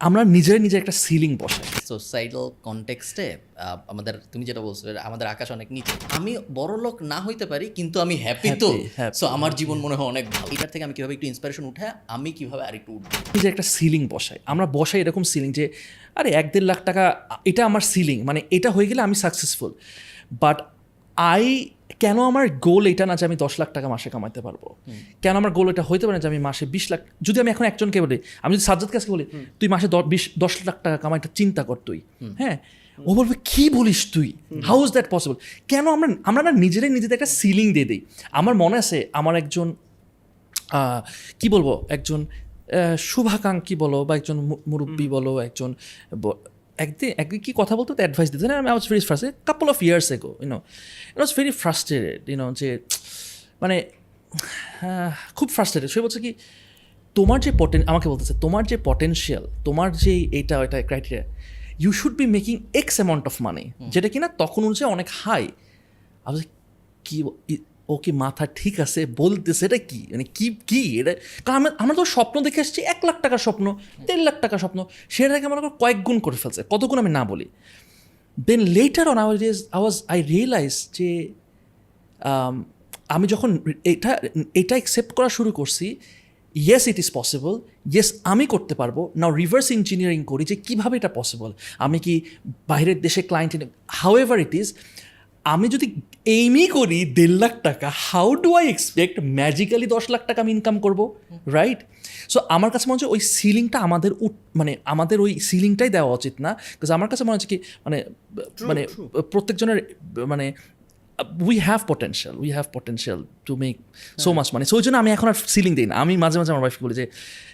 আমরা নিজে একটা সিলিং বসাই। সোসাইটাল কনটেক্সটে আমাদের তুমি যেটা বলছো আমাদের আকাশ অনেক নিচে। আমি বড়লোক না হইতে পারি কিন্তু আমি হ্যাপি তো। happy, সো আমার জীবন মনে হয় অনেক ভালো। এটার থেকে আমি কিভাবে একটু ইন্সপিরেশন উঠে আমি কিভাবে আরেকটু উঠবো। নিজে একটা সিলিং বসাই। আমরা বসাই এরকম সিলিং যে আরে 1-1.5 লাখ টাকা এটা আমার সিলিং, মানে এটা হয়ে গেলে আমি সাকসেসফুল। বাট কেন আমার গোল এটা না যে আমি 10 লাখ টাকা মাসে কামাইতে পারবো? কেন আমার গোল এটা হইতে পারে না যে আমি মাসে 20 লাখ, যদি আমি এখন একজনকে বলি, আমি যদি সাজ্জাদ কাছে বলি তুই মাসে 10 লাখ টাকা কামাইটা চিন্তা কর তুই, হ্যাঁ, ও বলবে কি বলিস তুই, হাউ ইজ দ্যাট পসিবল? কেন আমরা না নিজেদের একটা সিলিং দিয়ে দিই। আমার মনে আছে আমার একজন কি বলবো, একজন শুভাকাঙ্ক্ষী বলো বা একজন মুরব্বী বলো, একজন একদিন কি কথা বলতো, অ্যাডভাইস দিতেন, I was very frustrated couple of years ago, it was very frustrated, যে মানে খুব ফ্রাস্ট্রেটেড। সে বলছে কি, তোমার যে আমাকে বলতেছে তোমার যে পটেনশিয়াল, তোমার যে এটা criteria, you should be making X amount of money, যেটা কিনা তখন অনুযায়ী অনেক হাই। আমি কি ও কি মাথা ঠিক আছে বলতেছে, এটা কি মানে কি এটা? কারণ আমরা তো স্বপ্ন দেখে আসছি 1 লাখ টাকার স্বপ্ন, 1.5 লাখ টাকার স্বপ্ন, সেটাকে আমরা কয়েক গুণ করে ফেলছে, কত গুণ আমি না বলি। দেন লেটার অন আই রিয়েলাইজ যে আমি যখন এটা অ্যাকসেপ্ট করা শুরু করছি, yes it is possible, yes আমি করতে পারবো। নাও রিভার্স ইঞ্জিনিয়ারিং করি যে কীভাবে এটা পসিবল। আমি কি বাইরের দেশে client, how ever it is, আমি যদি এইমই করি 1.5 লাখ টাকা, how do I expect magically 10 lakh টাকা আমি ইনকাম করবো, রাইট? সো আমার কাছে মনে হচ্ছে ওই সিলিংটা আমাদের ওই সিলিংটাই দেওয়া উচিত না। বিকজ আমার কাছে মনে হচ্ছে কি, মানে প্রত্যেকজনের মানে we have potential to make so much money. So ওই জন্য আমি এখন আর সিলিং দিই না। আমি মাঝে মাঝে আমার ওয়াইফকে বলি যে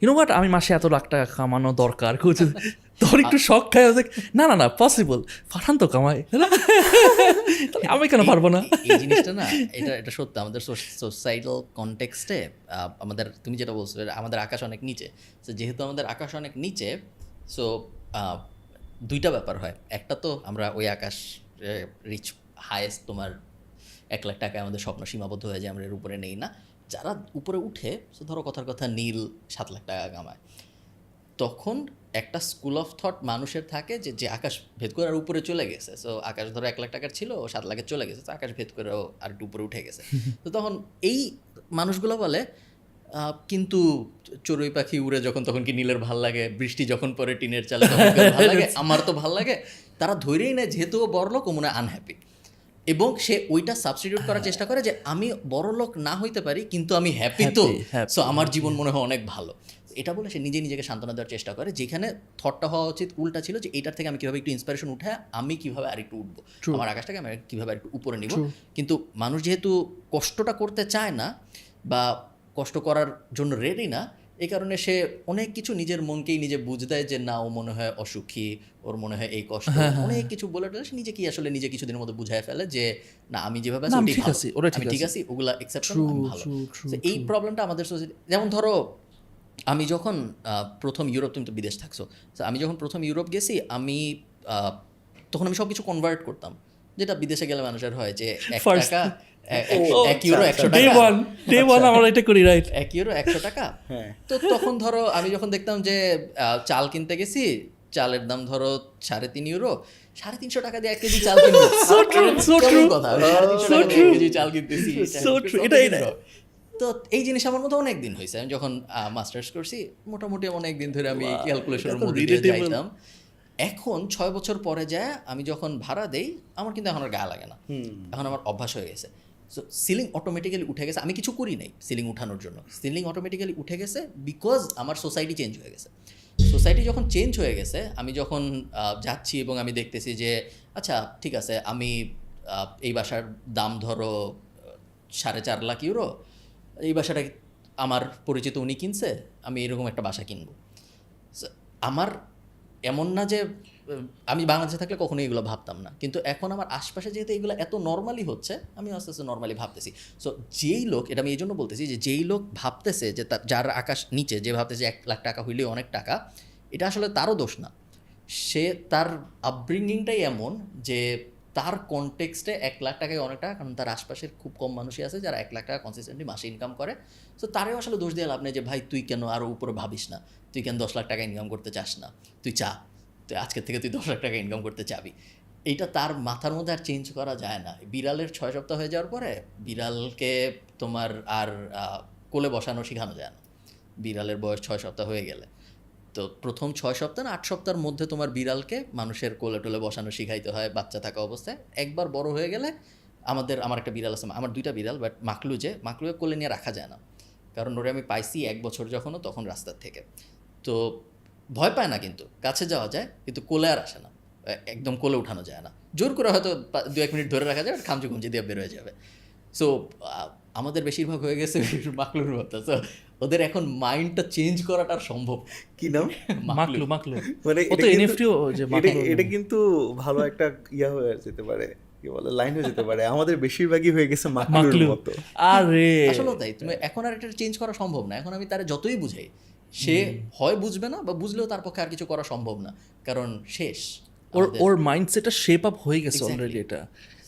ইউনো হোয়াট, আমি মাসে এত লাখ টাকা কামানো দরকার, তোর একটু শখ খায়, না পসিবল, ফাটান তো কামাই, আমি কেন পারবো না? এই জিনিসটা না, এটা সত্য। আমাদের সোসাইটাল কনটেক্সটে আমাদের তুমি যেটা বলছো আমাদের আকাশ অনেক নিচে। তো যেহেতু আমাদের আকাশ অনেক নিচে, সো দুইটা ব্যাপার হয়। একটা তো আমরা ওই আকাশ রিচ হায়েস্ট তোমার 1 লাখ টাকায় আমাদের স্বপ্ন সীমাবদ্ধ হয়ে যায়, আমরা এর উপরে নেই না। যারা উপরে উঠে, সো ধরো কথার কথা নীল 7 লাখ টাকা কামায়, তখন একটা স্কুল অফ থট মানুষের থাকে যে আকাশ ভেদ করে আর উপরে চলে গেছে। সো আকাশ ধরো 1 লাখ টাকার ছিল, ও 7 লাখে চলে গেছে, তো আকাশ ভেদ করে ও আর একটু উপরে উঠে গেছে। তো তখন এই মানুষগুলো বলে কিন্তু চড়ুই পাখি উড়ে যখন, তখন কি নীলের ভাল লাগে? বৃষ্টি যখন পরে টিনের চালে তখন কি ভাল লাগে? আমার তো ভাল লাগে। তারা ধৈরেই নেয় যেহেতু ও বড়লোক, ও মনে হয় আনহ্যাপি, এবং সে ওইটা সাবস্টিটিউট করার চেষ্টা করে যে আমি বড়লোক না হইতে পারি কিন্তু আমি হ্যাপি তো। সো আমার জীবন মনে হয় অনেক ভালো। এটা বলে সে নিজেকে সান্ত্বনা দেওয়ার চেষ্টা করে, যেখানে থটটা হওয়া উচিত উল্টা ছিল, যে এটার থেকে আমি কীভাবে একটু ইন্সপিরেশন উঠে আমি কীভাবে আরেকটু উঠবো, আমার আকাশটাকে আমি কীভাবে আরেকটু উপরে নিব। কিন্তু মানুষ যেহেতু কষ্টটা করতে চায় না বা কষ্ট করার জন্য রেডি না, এই কারণে সে অনেক কিছু নিজের মনকেই নিজে বুঝ দেয় যে না, ও মনে হয় অসুখী, ওর মনে হয় এই কষ্ট, অনেক কিছু বলে সে নিজে কি আসলে নিজে কিছুদিনের মধ্যে বুঝায় ফেলে যে না, আমি যেভাবে আছি আমি ঠিক আছি, ওগুলা অ্যাকসেপ্ট করো, আমি ভালো। এই প্রবলেমটা আমাদের সোসাইটি, যেমন ধরো আমি যখন প্রথম ইউরোপ, তুমি তো বিদেশ থাকছো, আমি যখন প্রথম ইউরোপ গেছি, আমি তখন আমি সব কিছু কনভার্ট করতাম, যেটা বিদেশে গেলে মানুষের হয় যে 1 টাকা 1 ইউরো 100 টাকা, আমরা এটা করি, রাইট? 1 ইউরো 100 টাকা। তো তখন ধরো আমি যখন দেখতাম যে চাল কিনতে গেছি, চালের দাম ধরো 3.5 ইউরো, 350 টাকা দিয়ে 1 কেজি চাল কিনবো। কথা, 350 টাকা দিয়ে 1 কেজি চাল কিনতেছি। তো এই জিনিস আমার মধ্যে অনেক দিন হয়েছে। আমি যখন মাস্টার্স করছি, মোটামুটি অনেক দিন ধরে আমি ক্যালকুলেশনের মধ্যে দিয়ে যাইতাম। এখন 6 বছর পরে যায় আমি যখন ভাড়া দেই, আমার কিন্তু এখন আর গায়ে লাগে না, এখন আমার অভ্যাস হয়ে গেছে। সো সিলিং অটোমেটিক্যালি উঠে গেছে, আমি কিছু করি নাই সিলিং উঠানোর জন্য, সিলিং অটোমেটিক্যালি উঠে গেছে বিকজ আমার সোসাইটি চেঞ্জ হয়ে গেছে। সোসাইটি যখন চেঞ্জ হয়ে গেছে, আমি যখন যাচ্ছি এবং আমি দেখতেছি যে আচ্ছা ঠিক আছে, আমি এই বাসার দাম ধরো 4.5 লাখ ইউরো, এই বাসাটা আমার পরিচিত উনি কিনছে, আমি এরকম একটা বাসা কিনবো। আমার এমন না যে আমি বাংলাদেশে থাকলে কখনোই এগুলো ভাবতাম না, কিন্তু এখন আমার আশপাশে যেহেতু এগুলো এত নর্মালি হচ্ছে, আমি আস্তে আস্তে নর্মালি ভাবতেছি। সো যেই লোক, এটা আমি এই জন্য বলতেছি যে যেই লোক ভাবতেছে যে যার আকাশ নিচে, যে ভাবতেছে 1 লাখ টাকা হইলেও অনেক টাকা, এটা আসলে তারও দোষ না। সে তার আপব্রিঙ্গিংটাই এমন যে তার কনটেক্সটে 1 লাখ টাকায় অনেক টাকা, কারণ তার আশপাশের খুব কম মানুষই আছে যারা 1 লাখ টাকা কনসিস্টেন্টলি মাসে ইনকাম করে। সো তারেও আসলে দোষ দিয়ে লাভ নেই যে ভাই তুই কেন আরও উপরে ভাবিস না। তুই কেন 10 লাখ টাকা ইনকাম করতে চাস না, তুই আজকের থেকে তুই 10 লাখ টাকা ইনকাম করতে চাবি। এইটা তার মাথার মধ্যে আর চেঞ্জ করা যায় না। বিড়ালের 6 সপ্তাহ হয়ে যাওয়ার পরে বিড়ালকে তোমার আর কোলে বসানো শেখানো যায় না। বিড়ালের বয়স 6 সপ্তাহ হয়ে গেলে, তো প্রথম 6 সপ্তাহ না 8 সপ্তাহের মধ্যে তোমার বিড়ালকে মানুষের কোলে টোলে বসানো শিখাইতে হয় বাচ্চা থাকা অবস্থায়। একবার বড় হয়ে গেলে আমার একটা বিড়াল আছে, আমার 2টা বিড়াল, বাট মাকলুকে কোলে নিয়ে রাখা যায় না, কারণ ওরে আমি পাইছি 1 বছর যখনও, তখন রাস্তার থেকে। তো ভয় পায় না, কিন্তু কাছে যাওয়া যায়, কিন্তু কোলে আর আসে না, একদম কোলে উঠানো যায় না। জোর করে হয়তো 2-1 মিনিট ধরে রাখা যায়, খামচি খুমচি দিয়ে বের হয়ে যাবে। সো আমাদের বেশিরভাগ হয়ে গেছে মাকলুর মতো। সো ওদের এখন মাইন্ডটা চেঞ্জ করাটা সম্ভব। কি নাম? মাকলু মানে ও তো এনএফটিও যে এটা কিন্তু ভালো একটা হয়ে যেতে পারে, কি বলে, লাইন হয়ে যেতে পারে। আমাদের বেশিরভাগই হয়ে গেছে মাকলুর মতো। আরে আসলে তাই, তুমি এখন আর এটা চেঞ্জ করা সম্ভব না। এখন আমি তারা যতই বুঝাই, সে হয় বুঝবে না, বা বুঝলেও তার পক্ষে আর কিছু করা সম্ভব না, কারণ শেষ। ওর মাইন্ডসেটটা শেপ আপ হয়ে গেছে অলরেডি। এটা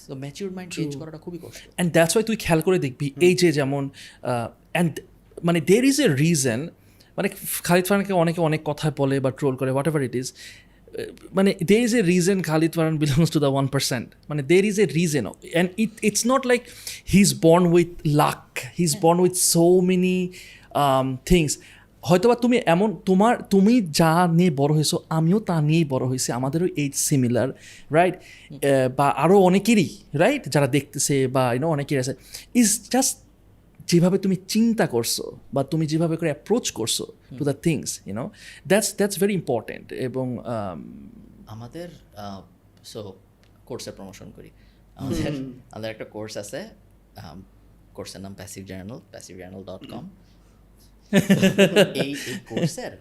তো ম্যাচিউর মাইন্ড চেঞ্জ করাটা খুবই কষ্ট। অ্যান্ড দ্যাটস ওয়াই তুই খেয়াল করে দেখবি এই যে যেমন অ্যান্ড মানে দের ইজ এ রিজন, মানে খালিদ ফারহানকে অনেকে অনেক কথা বলে বা ট্রোল করে, হোয়াট এভার ইট ইজ, মানে there is a reason Khalid Farhan belongs to the 1%, মানে there is a reason. And it's not like he is born with lakh, he is born with so many things. হয়তোবা তুমি যা নিয়ে বড় হয়েছো, আমিও তা নিয়েই বড় হয়েছি, আমাদেরও এইজ সিমিলার, রাইট? বা আরও অনেকেরই, রাইট, যারা দেখতেছে বা অনেকেরই আছে। ইজ জাস্ট যেভাবে তুমি চিন্তা করছো বা তুমি যেভাবে করে অ্যাপ্রোচ করছো to the things, that's very important. এবং আমাদের সো কোর্সের প্রমোশন করি। আমাদের একটা কোর্স আছে, কোর্সের নাম passivjournal.com। এই কোর্সের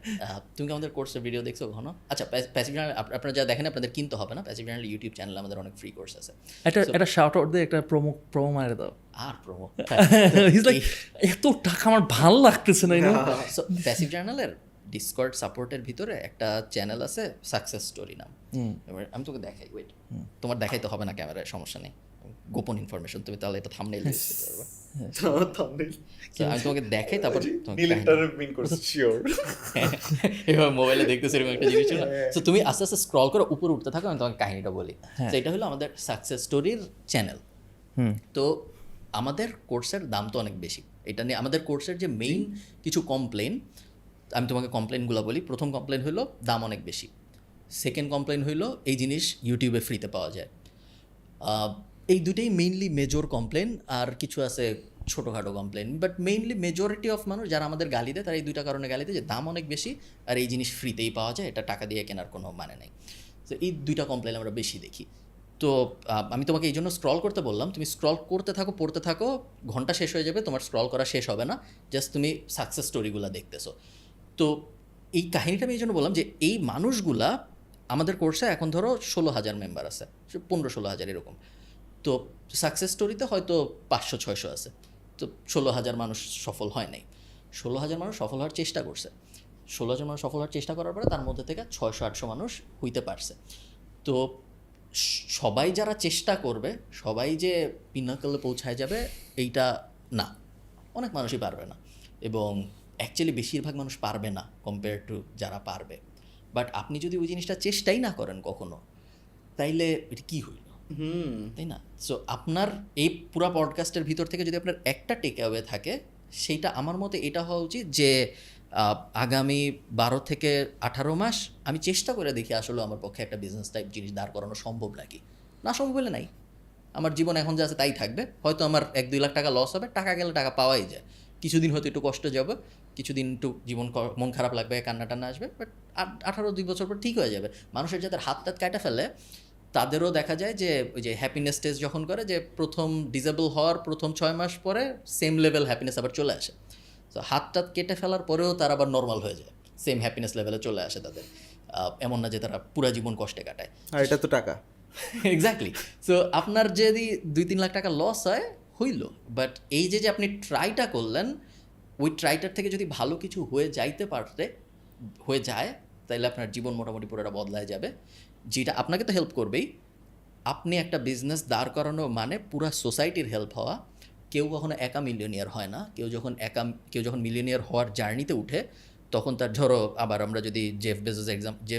তুমি আমাদের কোর্সের ভিডিও দেখছো কখনো? আচ্ছা, প্যাসিভ জার্নাল আপনারা যা দেখেন আপনাদের কিনতে হবে না। প্যাসিভ জার্নাল ইউটিউব চ্যানেলে আমাদের অনেক ফ্রি কোর্স আছে। একটা শাউট আউট দিয়ে একটা প্রোমো মারে দাও। আর প্রোমো হিজ লাইক এত টাকা আমার ভালো লাগতেছে না। সো প্যাসিভ জার্নালের ডিসকর্ড সাপোর্টের ভিতরে একটা চ্যানেল আছে, সাকসেস স্টোরি নাম। আমি তোকে দেখাই, ওয়েট, তোমার দেখাইতে হবে না ক্যামেরায়, সমস্যা নেই, গোপন ইনফরমেশন, তুমি তাহলে এটা থাম্বনেইল ইউজ করতে পারবে। আমি তোমাকে দেখাই, তারপর এবার মোবাইলে দেখতেছি এরকম একটা জিনিস ছিল। তো তুমি আস্তে আস্তে স্ক্রল করে উপরে উঠতে থাকো, আমি তোমাকে কাহিনীটা বলি। তো এটা হলো আমাদের সাকসেস স্টোরির চ্যানেল। তো আমাদের কোর্সের দাম তো অনেক বেশি। এটা নিয়ে আমাদের কোর্সের যে মেইন কিছু কমপ্লেন, আমি তোমাকে কমপ্লেনগুলো বলি। প্রথম কমপ্লেন হলো দাম অনেক বেশি। সেকেন্ড কমপ্লেন হইলো এই জিনিস ইউটিউবে ফ্রিতে পাওয়া যায়। এই দুটোই মেইনলি মেজর কমপ্লেন, আর কিছু আছে ছোটোখাটো complain, but mainly majority of মানুষ যারা আমাদের গালি দেয় তারা এই দুইটা কারণে গালি দেয়, যে দাম অনেক বেশি আর এই জিনিস ফ্রিতেই পাওয়া যায়, এটা টাকা দিয়ে কেনার কোনো মানে নেই। তো এই দুইটা কমপ্লেন আমরা বেশি দেখি। তো আমি তোমাকে এই জন্য স্ক্রল করতে বললাম, তুমি স্ক্রল করতে থাকো, পড়তে থাকো, ঘন্টা শেষ হয়ে যাবে, তোমার স্ক্রল করা শেষ হবে না, জাস্ট তুমি সাকসেস স্টোরিগুলো দেখতেছো। তো এই কাহিনীটা আমি এই জন্য বললাম যে এই মানুষগুলা আমাদের কোর্সে এখন ধরো 16,000 মেম্বার আছে, 15-16,000 এরকম। তো সাকসেস স্টোরিতে হয়তো 500-600 আছে। তো 16,000 মানুষ সফল হয় নাই। 16,000 মানুষ সফল হওয়ার চেষ্টা করছে। 16,000 মানুষ সফল হওয়ার চেষ্টা করার পরে তার মধ্যে থেকে 600-800 মানুষ হইতে পারছে। তো সবাই যারা চেষ্টা করবে, সবাই যে পিনাকলে পৌঁছায় যাবে এইটা না, অনেক মানুষই পারবে না, এবং অ্যাকচুয়ালি বেশিরভাগ মানুষ পারবে না কম্পেয়ার টু যারা পারবে। বাট আপনি যদি ওই জিনিসটা চেষ্টাই না করেন কখনো, তাইলে এটা কী হইল, তাই না? সো আপনার এই পুরা পডকাস্টের ভিতর থেকে যদি আপনার একটা টেক অ্যাওয়ে থাকে, সেইটা আমার মতে এটা হওয়া উচিত যে আগামী 12 থেকে 18 মাস আমি চেষ্টা করে দেখি আসলে আমার পক্ষে একটা বিজনেস টাইপ জিনিস দাঁড় করানো সম্ভব নাকি। না সম্ভব হলে নাই, আমার জীবন এখন যা আছে তাই থাকবে। হয়তো আমার 1-2 লাখ টাকা লস হবে, টাকা গেলে টাকা পাওয়াই যায়। কিছুদিন হয়তো একটু কষ্ট যাবে, কিছুদিন একটু মন খারাপ লাগবে, কান্না টান্না আসবে, বাট 18-2 বছর পর ঠিক হয়ে যাবে। মানুষের যাদের হাত কাটা ফেলে তাদেরও দেখা যায় যে ওই যে হ্যাপিনেস টেস্ট যখন করে, যে প্রথম ডিসেবল হওয়ার প্রথম 6 মাস পরে সেম লেভেল হ্যাপিনেস আবার চলে আসে। তো হাতটা কেটে ফেলার পরেও তারা আবার নর্মাল হয়ে যায়, সেম হ্যাপিনেস লেভেলে চলে আসে তাদের। এমন না যে তারা পুরা জীবন কষ্টে কাটায়। আর এটা তো টাকা, এক্স্যাক্টলি। সো আপনার যদি 2-3 লাখ টাকা লস হয় হইল, বাট এই যে আপনি ট্রাইটা করলেন, ওই ট্রাইটার থেকে যদি ভালো কিছু হয়ে যায়, তাহলে আপনার জীবন মোটামুটি পুরোটা বদলায় যাবে, যেটা আপনাকে তো হেল্প করবেই। আপনি একটা বিজনেস দাঁড় করানো মানে পুরা সোসাইটির হেল্প হওয়া। কেউ কখনো একা মিলিয়নিয়ার হয় না। কেউ যখন মিলিয়নিয়ার হওয়ার জার্নিতে উঠে, তখন তার ধরো আবার আমরা যদি জেফ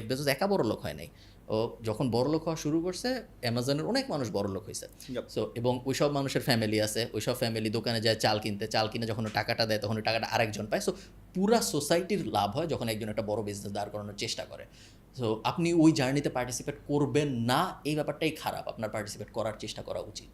বেজোস একা বড় লোক হয় নাই, ও যখন বড় লোক হওয়া শুরু করছে অ্যামাজনের অনেক মানুষ বড় লোক হয়েছে। Yep. সো এবং ওইসব মানুষের ফ্যামিলি আছে, ওইসব ফ্যামিলি দোকানে যায় চাল কিনে যখন ও টাকাটা দেয় তখন ওই টাকাটা আরেকজন পায়। সো পুরা সোসাইটির লাভ হয় যখন একজন একটা বড় বিজনেস দাঁড় করানোর চেষ্টা করে। সো আপনি ওই জার্নিতে পার্টিসিপেট করবেন না এই ব্যাপারটাই খারাপ, আপনার পার্টিসিপেট করার চেষ্টা করা উচিত।